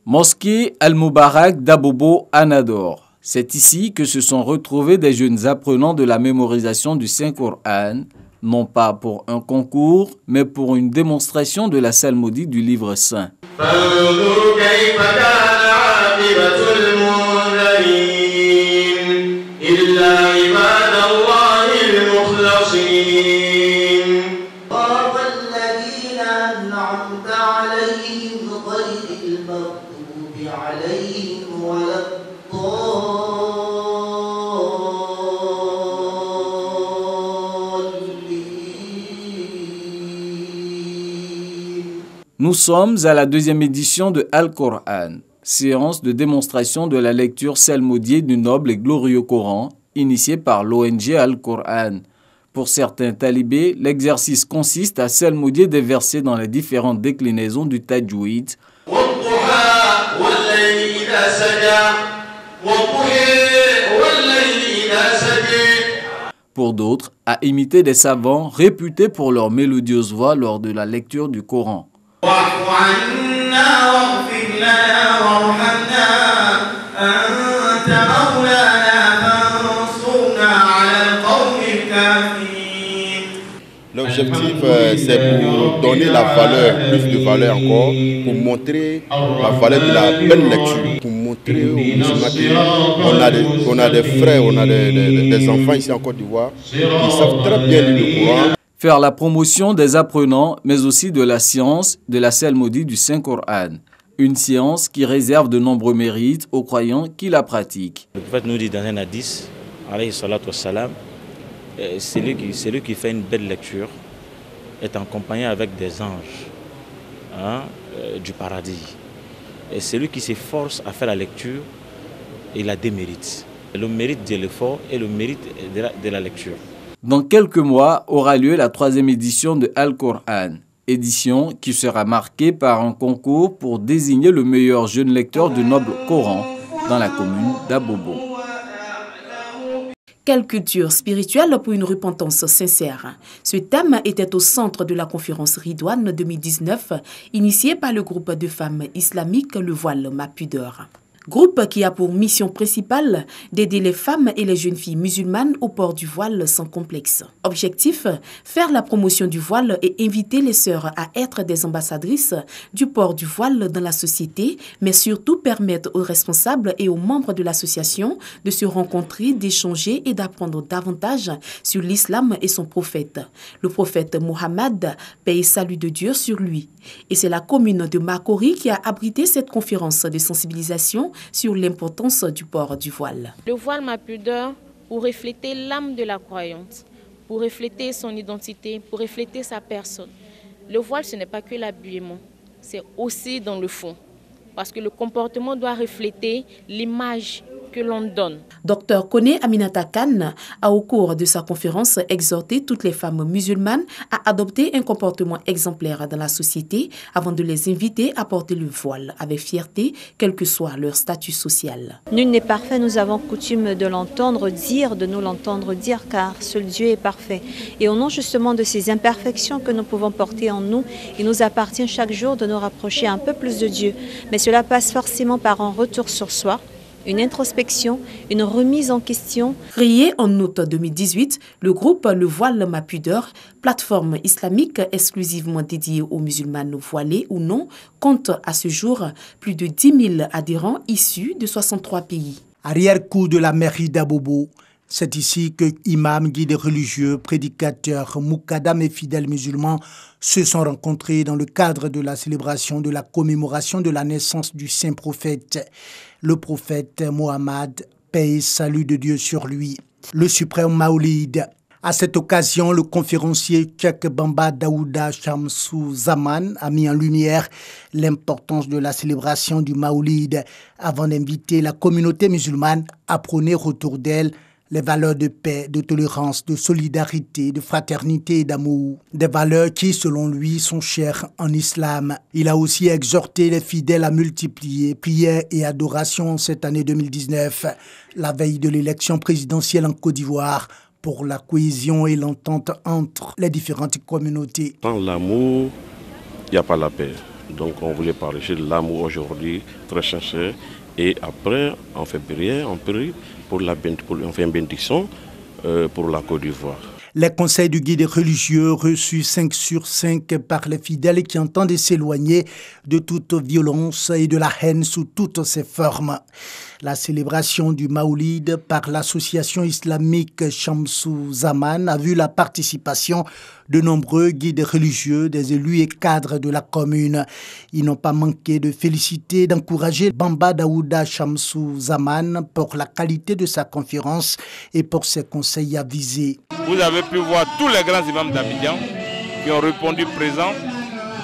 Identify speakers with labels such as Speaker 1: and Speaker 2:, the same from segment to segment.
Speaker 1: Mosquée Al-Moubarak d'Abobo à Nador. C'est ici que se sont retrouvés des jeunes apprenants de la mémorisation du Saint-Coran, non pas pour un concours, mais pour une démonstration de la psalmodie du livre saint. Nous sommes à la deuxième édition de Al-Coran, séance de démonstration de la lecture psalmodiée du noble et glorieux Coran, initiée par l'ONG Al-Coran. Pour certains talibés, l'exercice consiste à psalmodier des versets dans les différentes déclinaisons du tajwid. Pour d'autres, à imiter des savants réputés pour leur mélodieuse voix lors de la lecture du Coran.
Speaker 2: L'objectif, c'est pour donner la valeur, plus de valeur encore, pour montrer la valeur de la belle lecture, pour montrer aux musulmans qu'on a des frères, on a des enfants ici en Côte d'Ivoire qui savent très bien lire le Coran.
Speaker 1: Faire la promotion des apprenants, mais aussi de la science de la psalmodie du Saint-Coran. Une science qui réserve de nombreux mérites aux croyants qui la pratiquent.
Speaker 3: Le prophète nous dit dans un hadith, alayhi salatu wassalam, celui qui fait une belle lecture est accompagné avec des anges du paradis. Et celui qui s'efforce à faire la lecture, il a des mérites. Le mérite de l'effort et le mérite de la lecture.
Speaker 1: Dans quelques mois aura lieu la 3e édition de Al-Coran, édition qui sera marquée par un concours pour désigner le meilleur jeune lecteur du noble Coran dans la commune d'Abobo.
Speaker 4: Quelle culture spirituelle pour une repentance sincère? Ce thème était au centre de la conférence Ridouane 2019, initiée par le groupe de femmes islamiques Le Voile Ma Pudeur. Groupe qui a pour mission principale d'aider les femmes et les jeunes filles musulmanes au port du voile sans complexe. Objectif, faire la promotion du voile et inviter les sœurs à être des ambassadrices du port du voile dans la société, mais surtout permettre aux responsables et aux membres de l'association de se rencontrer, d'échanger et d'apprendre davantage sur l'islam et son prophète. Le prophète Mohammed, paix et salut de Dieu sur lui. Et c'est la commune de Makori qui a abrité cette conférence de sensibilisation sur l'importance du port du voile.
Speaker 5: Le voile Ma Pudeur pour refléter l'âme de la croyante, pour refléter son identité, pour refléter sa personne. Le voile, ce n'est pas que l'habillement, c'est aussi dans le fond. Parce que le comportement doit refléter l'image que l'on donne.
Speaker 4: Dr Kone Aminata Khan a au cours de sa conférence exhorté toutes les femmes musulmanes à adopter un comportement exemplaire dans la société avant de les inviter à porter le voile avec fierté, quel que soit leur statut social.
Speaker 6: Nul n'est parfait, nous avons coutume de l'entendre dire, de nous l'entendre dire, car seul Dieu est parfait. Et au nom justement de ces imperfections que nous pouvons porter en nous, il nous appartient chaque jour de nous rapprocher un peu plus de Dieu. Mais cela passe forcément par un retour sur soi, une introspection, une remise en question.
Speaker 4: Créé en août 2018, le groupe Le Voile Ma Pudeur, plateforme islamique exclusivement dédiée aux musulmanes voilés ou non, compte à ce jour plus de 10 000 adhérents issus de 63 pays.
Speaker 7: Arrière-coup de la mairie d'Abobo, c'est ici que imams, guides religieux, prédicateurs, moukadam et fidèles musulmans se sont rencontrés dans le cadre de la célébration de la commémoration de la naissance du saint prophète, le prophète Mohammed, paix et salut de Dieu sur lui, le suprême Maoulid. À cette occasion, le conférencier Cheikh Bamba Daouda Shamsou Zaman a mis en lumière l'importance de la célébration du Maoulid avant d'inviter la communauté musulmane à prôner autour d'elle les valeurs de paix, de tolérance, de solidarité, de fraternité et d'amour. Des valeurs qui, selon lui, sont chères en islam. Il a aussi exhorté les fidèles à multiplier prières et adorations cette année 2019, la veille de l'élection présidentielle en Côte d'Ivoire, pour la cohésion et l'entente entre les différentes communautés.
Speaker 8: Sans l'amour, il n'y a pas la paix. Donc on voulait partager l'amour aujourd'hui, très sincère. Et après, en février, on prie on fait une bénédiction pour la Côte d'Ivoire.
Speaker 7: Les conseils du guide religieux reçus 5 sur 5 par les fidèles qui entendent s'éloigner de toute violence et de la haine sous toutes ses formes. La célébration du Maoulid par l'association islamique Shamsou Zaman a vu la participation de nombreux guides religieux, des élus et cadres de la commune. Ils n'ont pas manqué de féliciter et d'encourager Bamba Daouda Shamsou Zaman pour la qualité de sa conférence et pour ses conseils avisés.
Speaker 9: Vous avez pu voir tous les grands imams d'Abidjan qui ont répondu présents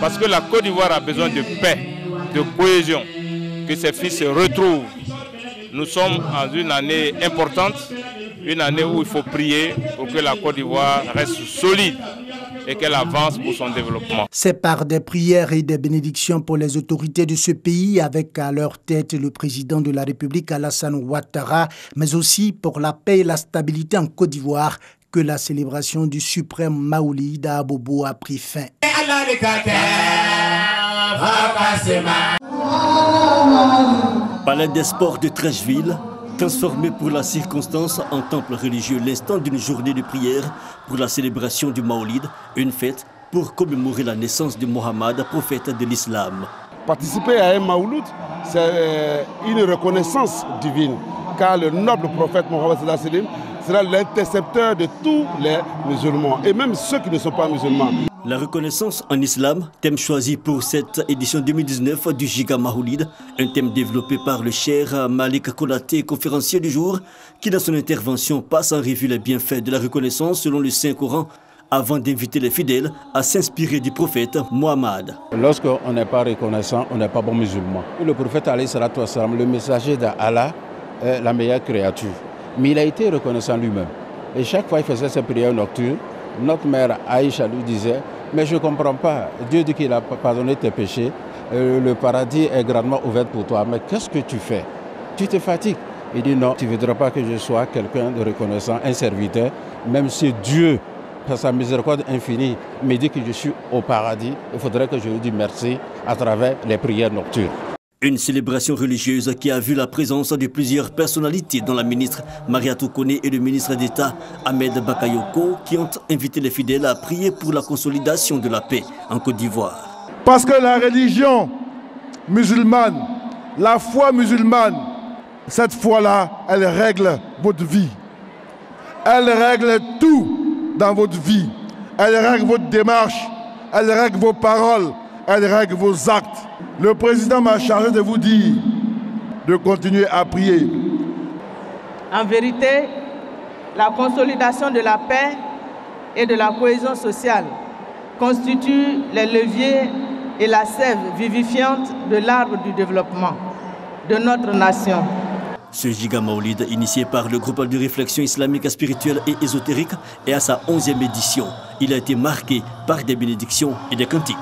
Speaker 9: parce que la Côte d'Ivoire a besoin de paix, de cohésion, que ses fils se retrouvent. Nous sommes dans une année importante, une année où il faut prier pour que la Côte d'Ivoire reste solide et qu'elle avance pour son développement.
Speaker 7: C'est par des prières et des bénédictions pour les autorités de ce pays, avec à leur tête le président de la République Alassane Ouattara, mais aussi pour la paix et la stabilité en Côte d'Ivoire, que la célébration du suprême Maoulid à Abobo a pris fin.
Speaker 10: Palais des Sports de Trècheville, transformé pour la circonstance en temple religieux l'instant d'une journée de prière pour la célébration du Maoulid, une fête pour commémorer la naissance de Mohammed, prophète de l'islam.
Speaker 2: Participer à un Maouloud, c'est une reconnaissance divine, car le noble prophète Mohammed sera l'intercepteur de tous les musulmans, et même ceux qui ne sont pas musulmans.
Speaker 10: La reconnaissance en islam, thème choisi pour cette édition 2019 du Giga Maoulid, un thème développé par le cher Malik Konaté, conférencier du jour, qui dans son intervention passe en revue les bienfaits de la reconnaissance selon le Saint-Coran, avant d'inviter les fidèles à s'inspirer du prophète Mohammed.
Speaker 11: Lorsqu'on n'est pas reconnaissant, on n'est pas bon musulman. Le prophète, le messager d'Allah, est la meilleure créature. Mais il a été reconnaissant lui-même. Et chaque fois qu'il faisait ses prières nocturnes, notre mère Aïcha lui disait « Mais je ne comprends pas, Dieu dit qu'il a pardonné tes péchés, le paradis est grandement ouvert pour toi, mais qu'est-ce que tu fais? Tu te fatigues ?» Il dit « Non, tu ne voudras pas que je sois quelqu'un de reconnaissant, un serviteur, même si Dieu, par sa miséricorde infinie, me dit que je suis au paradis, il faudrait que je lui dise merci à travers les prières nocturnes. »
Speaker 10: Une célébration religieuse qui a vu la présence de plusieurs personnalités, dont la ministre Mariatou Kone et le ministre d'État Ahmed Bakayoko, qui ont invité les fidèles à prier pour la consolidation de la paix en Côte d'Ivoire.
Speaker 12: Parce que la religion musulmane, la foi musulmane, cette foi-là, elle règle votre vie. Elle règle tout dans votre vie. Elle règle votre démarche, elle règle vos paroles, elle règle vos actes. Le président m'a chargé de vous dire de continuer à prier.
Speaker 13: En vérité, la consolidation de la paix et de la cohésion sociale constitue les leviers et la sève vivifiante de l'arbre du développement de notre nation.
Speaker 10: Ce Giga Maoulid, initié par le groupe de réflexion islamique, spirituelle et ésotérique, est à sa 11e édition. Il a été marqué par des bénédictions et des cantiques.